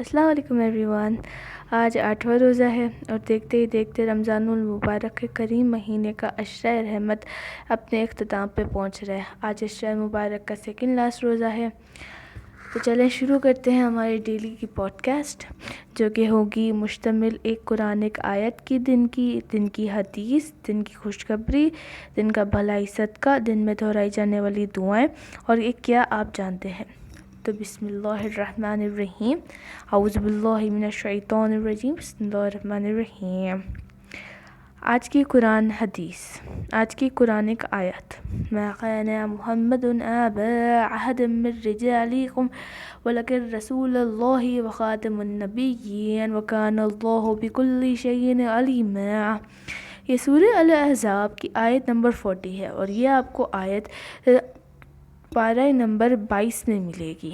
السلام علیکم every one. آج 8واں روزہ ہے اور دیکھتے ہی دیکھتے رمضان المبارک کے کریم مہینے کا عشرہ رحمت اپنے اختتام پہ پہنچ رہا ہے۔ آج عشرہ مبارک کا سیکنڈ لاسٹ روزہ ہے، تو چلیں شروع کرتے ہیں ہماری ڈیلی کی پوڈ کاسٹ، جو کہ ہوگی مشتمل ایک قرآن ایک آیت کی، دن کی حدیث، دن کی خوشخبری، دن کا بھلائی صدقہ، دن میں دہرائی جانے والی دعائیں اور یہ کیا آپ جانتے ہیں۔ تو بسم اللہ الرحمن الرحیم، اعوذ باللہ من الشیطان الرجیم، بسم اللہ الرحمن الرحیم۔ آج کی قرآن حدیث، آج کی قرآن ایک آیت، ما کان محمد ابا احد من رجالکم ولکن رسول اللہ وخاتم النبیین وکان اللہ بکل شیء علیما۔ یہ سورہ الاحزاب کی آیت نمبر 40 ہے اور یہ آپ کو آیت پارہ نمبر 22 میں ملے گی۔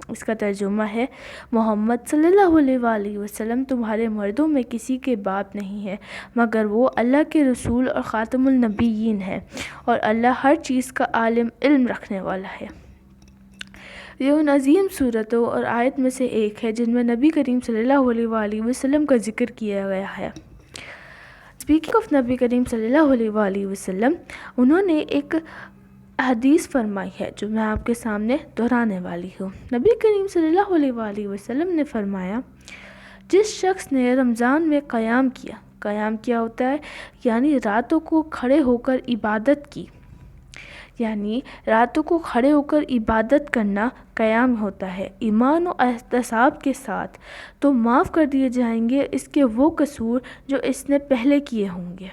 اس کا ترجمہ ہے، محمد صلی اللہ علیہ وآلہ وسلم تمہارے مردوں میں کسی کے باپ نہیں ہے مگر وہ اللہ کے رسول اور خاتم النبیین ہے، اور اللہ ہر چیز کا عالم علم رکھنے والا ہے۔ یہ ان عظیم صورتوں اور آیت میں سے ایک ہے جن میں نبی کریم صلی اللہ علیہ وآلہ وسلم کا ذکر کیا گیا ہے۔ اسپیکنگ آف نبی کریم صلی اللہ علیہ وآلہ وسلم، انہوں نے ایک حدیث فرمائی ہے جو میں آپ کے سامنے دہرانے والی ہوں۔ نبی کریم صلی اللہ علیہ وآلہ وسلم نے فرمایا، جس شخص نے رمضان میں قیام کیا ہوتا ہے یعنی راتوں کو کھڑے ہو کر عبادت کی، یعنی راتوں کو کھڑے ہو کر عبادت کرنا قیام ہوتا ہے ایمان و احتساب کے ساتھ، تو معاف کر دیے جائیں گے اس کے وہ قصور جو اس نے پہلے کیے ہوں گے۔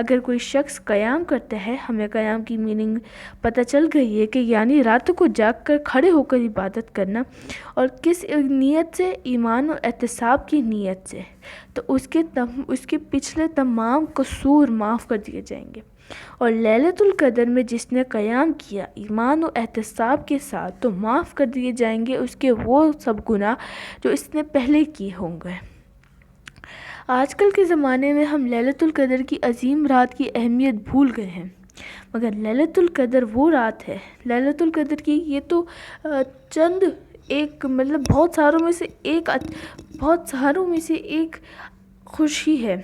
اگر کوئی شخص قیام کرتا ہے، ہمیں قیام کی میننگ پتہ چل گئی ہے کہ یعنی راتوں کو جاگ کر کھڑے ہو کر عبادت کرنا، اور کس نیت سے؟ ایمان اور احتساب کی نیت سے، تو اس کے پچھلے تمام قصور معاف کر دیے جائیں گے۔ اور لیلۃ القدر میں جس نے قیام کیا ایمان و احتساب کے ساتھ، تو معاف کر دیے جائیں گے اس کے وہ سب گناہ جو اس نے پہلے کیے ہوں گے۔ آج کل کے زمانے میں ہم لیلۃ القدر کی عظیم رات کی اہمیت بھول گئے ہیں، مگر لیلۃ القدر وہ رات ہے، لیلۃ القدر کی یہ تو چند ایک بہت ساروں میں سے ایک خوشی ہے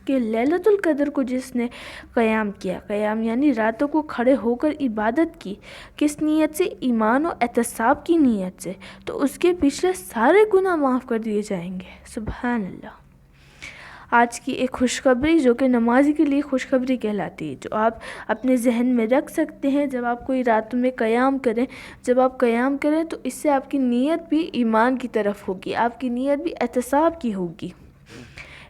کہ لیلۃ القدر کو جس نے قیام کیا، قیام یعنی راتوں کو کھڑے ہو کر عبادت کی، کس نیت سے؟ ایمان و احتساب کی نیت سے، تو اس کے پچھلے سارے گناہ معاف کر دیے جائیں گے۔ سبحان اللہ۔ آج کی ایک خوشخبری جو کہ نمازی کے لیے خوشخبری کہلاتی ہے، جو آپ اپنے ذہن میں رکھ سکتے ہیں جب آپ کوئی رات میں قیام کریں۔ جب آپ قیام کریں تو اس سے آپ کی نیت بھی ایمان کی طرف ہوگی، آپ کی نیت بھی احتساب کی ہوگی۔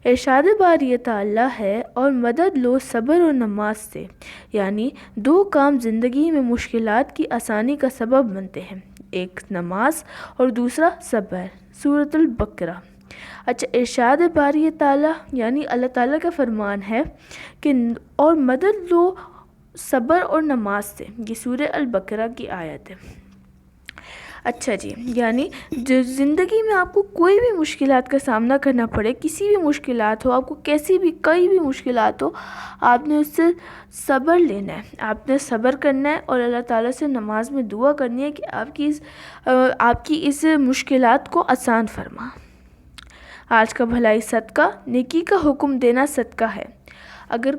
ارشاد باری تعالیٰ ہے، اور مدد لو صبر اور نماز سے، یعنی دو کام زندگی میں مشکلات کی آسانی کا سبب بنتے ہیں، ایک نماز اور دوسرا صبر۔ سورۃ البقرہ۔ اچھا، ارشاد باری تعالیٰ یعنی اللہ تعالیٰ کا فرمان ہے کہ اور مدد لو صبر اور نماز سے، یہ سورہ البقرہ کی آیت ہے۔ اچھا جی، یعنی جو زندگی میں آپ کو کوئی بھی مشکلات کا سامنا کرنا پڑے، کسی بھی مشکلات ہو، آپ کو کوئی بھی مشکلات ہو، آپ نے اس سے صبر لینا ہے، آپ نے صبر کرنا ہے اور اللہ تعالیٰ سے نماز میں دعا کرنی ہے کہ آپ کی اس مشکلات کو آسان فرما۔ آج کا بھلائی صدقہ، نیکی کا حکم دینا صدقہ ہے۔ اگر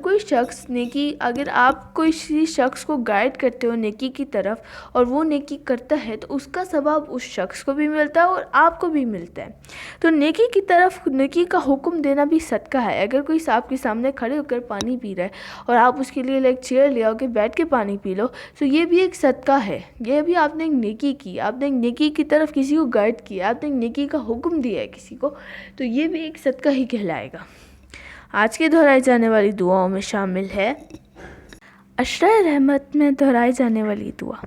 آپ کوئی شخص کو گائیڈ کرتے ہو نیکی کی طرف اور وہ نیکی کرتا ہے تو اس کا ثواب اس شخص کو بھی ملتا ہے اور آپ کو بھی ملتا ہے۔ تو نیکی کی طرف، نیکی کا حکم دینا بھی صدقہ ہے۔ اگر کوئی آپ کے سامنے کھڑے ہو کر پانی پی رہا ہے اور آپ اس کے لیے ایک چیئر لے آؤ کہ بیٹھ کے پانی پی لو، تو یہ بھی ایک صدقہ ہے، یہ بھی آپ نے ایک نیکی کی، آپ نے ایک نیکی کی طرف کسی کو گائیڈ کیا، آپ نے ایک نیکی کا حکم دیا ہے کسی کو، تو یہ بھی ایک صدقہ ہی کہلائے گا۔ آج کے دہرائی جانے والی دعاؤں میں شامل ہے عشرہ رحمت میں دہرائی جانے والی دعا،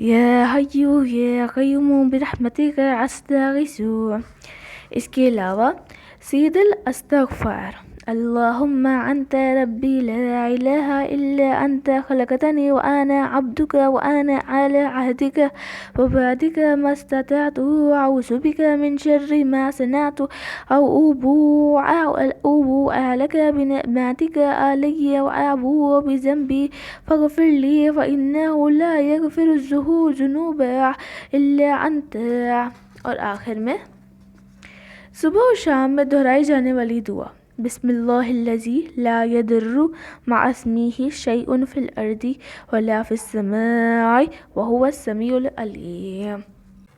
یا حیو یا قیوم برحمتک استغیث۔ اس کے علاوہ سید الاستغفار، اللہم انت ربی لا الہ الا انت خلقتنی وانا عبدک وانا علی عہدک ووعدک ما استطعت اعوذ بک من شر ما صنعت ابوء لک بنعمتک علی وابوء بذنبی فاغفر لی فانہ لا یغفر الذنوب الا انت۔ اور آخر میں صبح و شام میں دہرائی جانے والی دعا، بسم اللہ الذی لا یضر مع اسمہ شیء فی الارض ولا فی السماء وہو السمیع العلیم۔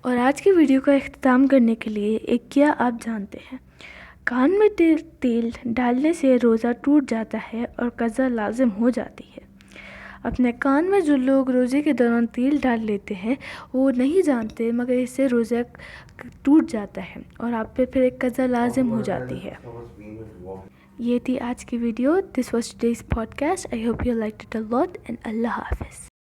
اور آج کی ویڈیو کا اختتام کرنے کے لیے ایک کیا آپ جانتے ہیں؟ کان میں تیل ڈالنے سے روزہ ٹوٹ جاتا ہے اور قضا لازم ہو جاتی ہے۔ اپنے کان میں جو لوگ روزے کے دوران تیل ڈال لیتے ہیں وہ نہیں جانتے، مگر اس سے روزہ ٹوٹ جاتا ہے اور آپ پہ پھر ایک قضا لازم ہو جاتی ہے۔ یہ تھی آج کی video. This was today's podcast. I hope you liked it a lot and Allah حافظ۔